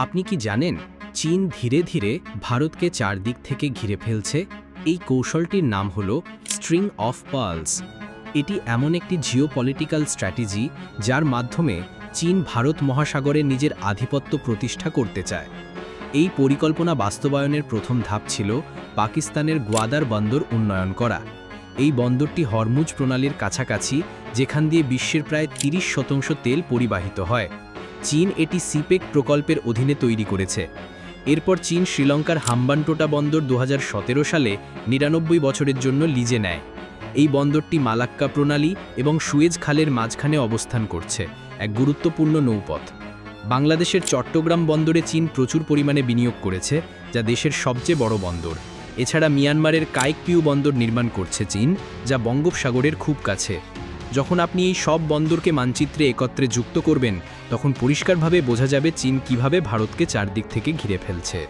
আপনি কি জানেন চীন ধীরে ধীরে ভারতকে চারদিক থেকে ঘিরে ফেলছে? এই কৌশলটির নাম হলো স্ট্রিং অফ পার্লস। এটি এমন একটি জিওপলিটিক্যাল স্ট্র্যাটেজি যার মাধ্যমে চীন ভারত মহাসাগরে নিজের আধিপত্য প্রতিষ্ঠা করতে চায়। এই পরিকল্পনা বাস্তবায়নের প্রথম ধাপ ছিল পাকিস্তানের গোয়াদার বন্দর উন্নয়ন করা। এই বন্দরটি হরমুজ প্রণালীর কাছাকাছি, যেখান দিয়ে বিশ্বের প্রায় 30% তেল পরিবাহিত হয়। চীন এটি সিপেক প্রকল্পের অধীনে তৈরি করেছে। এরপর চীন শ্রীলঙ্কার হাম্বানটোটা বন্দর 2017 সালে 99 বছরের জন্য লিজে নেয়। এই বন্দরটি মালাক্কা প্রণালী এবং সুয়েজ খালের মাঝখানে অবস্থান করছে, এক গুরুত্বপূর্ণ নৌপথ। বাংলাদেশের চট্টগ্রাম বন্দরে চীন প্রচুর পরিমাণে বিনিয়োগ করেছে, যা দেশের সবচেয়ে বড় বন্দর। এছাড়া মিয়ানমারের কাইকপিউ বন্দর নির্মাণ করছে চীন, যা বঙ্গোপসাগরের খুব কাছে। যখন আপনি এই সব বন্দরকে মানচিত্রে একত্রে যুক্ত করবেন, তখন পরিষ্কারভাবে বোঝা যাবে চীন কিভাবে ভারতকে চারদিক থেকে ঘিরে ফেলছে।